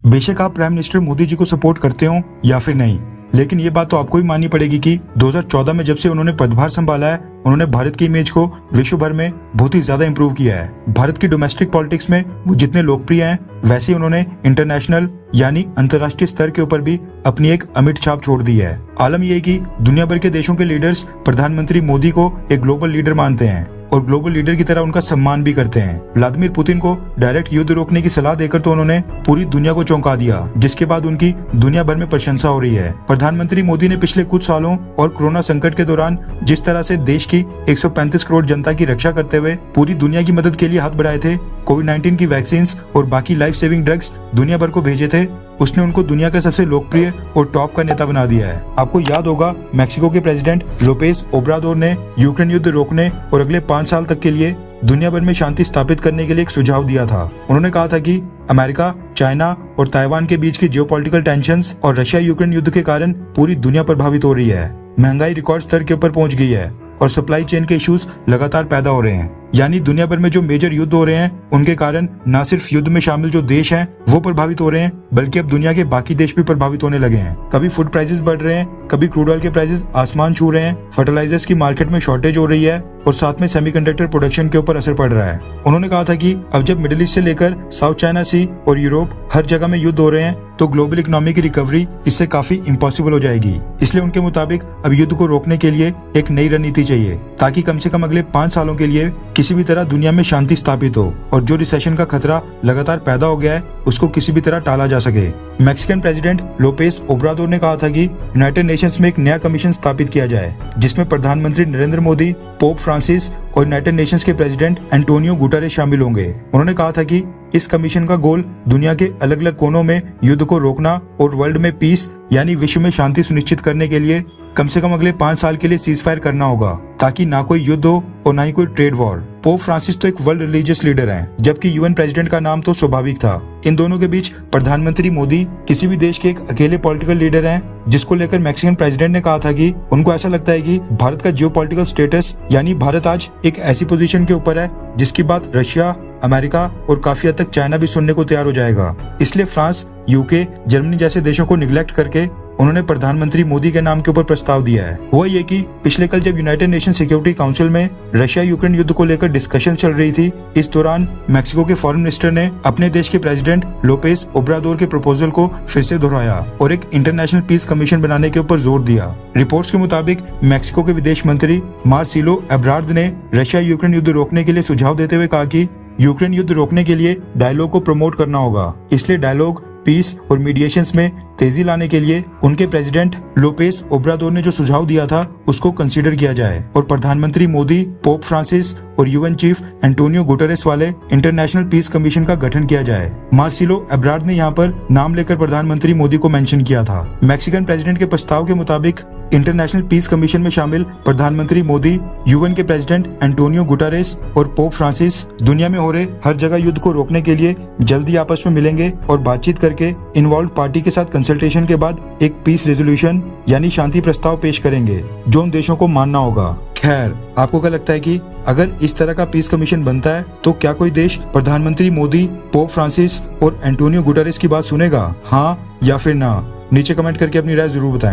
बेशक आप prime minister Modi ji को सपोर्ट करते हो या फिर नहीं, लेकिन ये बात तो आपको ही माननी पड़ेगी कि 2014 में जब से उन्होंने पदभार संभाला है, उन्होंने भारत की इमेज को विश्व भर में बहुत ही ज्यादा इंप्रूव किया है। भारत की डोमेस्टिक पॉलिटिक्स में वो जितने लोकप्रिय हैं, वैसे ही उन्होंने इंटरनेशनल यानी अंतर्राष्ट्रीय स्तर के ऊपर भी अपनी एक अमिट छाप छोड़ दी है। आलम यह है कि दुनिया भर के देशों के लीडर्स प्रधानमंत्री मोदी को एक ग्लोबल लीडर मानते हैं और ग्लोबल लीडर की तरह उनका सम्मान भी करते हैं। व्लादिमीर पुतिन को डायरेक्ट युद्ध रोकने की सलाह देकर तो उन्होंने पूरी दुनिया को चौंका दिया, जिसके बाद उनकी दुनिया भर में प्रशंसा हो रही है। प्रधानमंत्री मोदी ने पिछले कुछ सालों और कोरोना संकट के दौरान जिस तरह से देश की 135 करोड़ जनता की रक्षा करते हुए पूरी दुनिया की मदद के लिए हाथ बढ़ाए थे, कोविड-19 की वैक्सीन और बाकी लाइफ सेविंग ड्रग्स दुनिया भर को भेजे थे, उसने उनको दुनिया का सबसे लोकप्रिय और टॉप का नेता बना दिया है। आपको याद होगा, मैक्सिको के प्रेसिडेंट लोपेज ओब्राडोर ने यूक्रेन युद्ध रोकने और अगले 5 साल तक के लिए दुनिया भर में शांति स्थापित करने के लिए एक सुझाव दिया था। उन्होंने कहा था कि अमेरिका, चाइना और ताइवान के बीच की जियोपॉलिटिकल टेंशंस और रशिया यूक्रेन युद्ध के कारण पूरी दुनिया प्रभावित हो रही है। महंगाई रिकॉर्ड स्तर के ऊपर पहुंच गई है और सप्लाई चेन के इश्यूज लगातार पैदा हो रहे हैं। यानी दुनिया भर में जो मेजर युद्ध हो रहे हैं, उनके कारण न सिर्फ युद्ध में शामिल जो देश हैं वो प्रभावित हो रहे हैं, बल्कि अब दुनिया के बाकी देश भी प्रभावित होने लगे हैं। कभी फूड प्राइसेस बढ़ रहे हैं, कभी क्रूड ऑयल के प्राइसेस आसमान छू रहे हैं, फर्टिलाइजर्स की मार्केट में शॉर्टेज हो रही है और साथ में सेमीकंडक्टर प्रोडक्शन के ऊपर असर पड़ रहा है। उन्होंने कहा था कि अब जब मिडिल ईस्ट से लेकर साउथ चाइना सी और यूरोप हर जगह में युद्ध हो रहे हैं, तो ग्लोबल इकोनॉमी की रिकवरी इससे काफी इम्पॉसिबल हो जाएगी। इसलिए उनके मुताबिक अब युद्ध को रोकने के लिए एक नई रणनीति चाहिए, ताकि कम से कम अगले 5 सालों के लिए किसी भी तरह दुनिया में शांति स्थापित हो और जो रिसेशन का खतरा लगातार पैदा हो गया है उसको किसी भी तरह टाला जा सके। मैक्सिकन प्रेसिडेंट लोपेज ओब्राडोर ने कहा था कि यूनाइटेड नेशंस में एक नया कमीशन स्थापित किया जाए, जिसमें प्रधानमंत्री नरेंद्र मोदी, पोप फ्रांसिस और यूनाइटेड नेशंस के प्रेसिडेंट एंटोनियो गुटेरेस शामिल होंगे। उन्होंने कहा था कि इस कमीशन का गोल दुनिया के अलग अलग कोनों में युद्ध को रोकना और वर्ल्ड में पीस यानी विश्व में शांति सुनिश्चित करने के लिए कम से कम अगले 5 साल के लिए सीज फायर करना होगा, ताकि ना कोई युद्ध हो और ना ही कोई ट्रेड वॉर। पोप फ्रांसिस तो एक वर्ल्ड रिलीजियस लीडर हैं, जबकि यूएन प्रेसिडेंट का नाम तो स्वाभाविक था। इन दोनों के बीच प्रधानमंत्री मोदी किसी भी देश के एक अकेले पॉलिटिकल लीडर हैं, जिसको लेकर मैक्सिकन प्रेसिडेंट ने कहा था कि उनको ऐसा लगता है कि भारत का जियोपॉलिटिकल स्टेटस यानी भारत आज एक ऐसी पोजीशन के ऊपर है जिसकी बात रशिया, अमेरिका और काफी हद तक चाइना भी सुनने को तैयार हो जाएगा। इसलिए फ्रांस, यूके, जर्मनी जैसे देशों को निगलेक्ट करके उन्होंने प्रधानमंत्री मोदी के नाम के ऊपर प्रस्ताव दिया है। हुआ ये कि पिछले कल जब यूनाइटेड नेशन सिक्योरिटी काउंसिल में रशिया यूक्रेन युद्ध को लेकर डिस्कशन चल रही थी, इस दौरान मैक्सिको के फॉरेन मिनिस्टर ने अपने देश के प्रेसिडेंट लोपेज ओब्राडोर के प्रपोजल को फिर से दोहराया और एक इंटरनेशनल पीस कमीशन बनाने के ऊपर जोर दिया। रिपोर्ट्स के मुताबिक मैक्सिको के विदेश मंत्री मार्सिलो एब्रार्ड ने रशिया यूक्रेन युद्ध रोकने के लिए सुझाव देते हुए कहा कि यूक्रेन युद्ध रोकने के लिए डायलॉग को प्रमोट करना होगा, इसलिए डायलॉग, पीस और मीडिएशंस में तेजी लाने के लिए उनके प्रेसिडेंट लोपेज ओब्राडोर ने जो सुझाव दिया था उसको कंसीडर किया जाए और प्रधानमंत्री मोदी, पोप फ्रांसिस और यूएन चीफ एंटोनियो गुटेरेस वाले इंटरनेशनल पीस कमीशन का गठन किया जाए। मार्सिलो एब्रार्ड ने यहाँ पर नाम लेकर प्रधानमंत्री मोदी को मेंशन किया था। मैक्सिकन प्रेसिडेंट के प्रस्ताव के मुताबिक इंटरनेशनल पीस कमीशन में शामिल प्रधानमंत्री मोदी, यूएन के प्रेसिडेंट एंटोनियो गुटेरेस और पोप फ्रांसिस दुनिया में हो रहे हर जगह युद्ध को रोकने के लिए जल्दी आपस में मिलेंगे और बातचीत करके इन्वॉल्व पार्टी के साथ कंसल्टेशन के बाद एक पीस रेजोल्यूशन यानी शांति प्रस्ताव पेश करेंगे, जो उन देशों को मानना होगा। खैर, आपको क्या लगता है कि अगर इस तरह का पीस कमीशन बनता है तो क्या कोई देश प्रधानमंत्री मोदी, पोप फ्रांसिस और एंटोनियो गुटेरेस की बात सुनेगा? हाँ या फिर ना? नीचे कमेंट करके अपनी राय जरूर बताएं।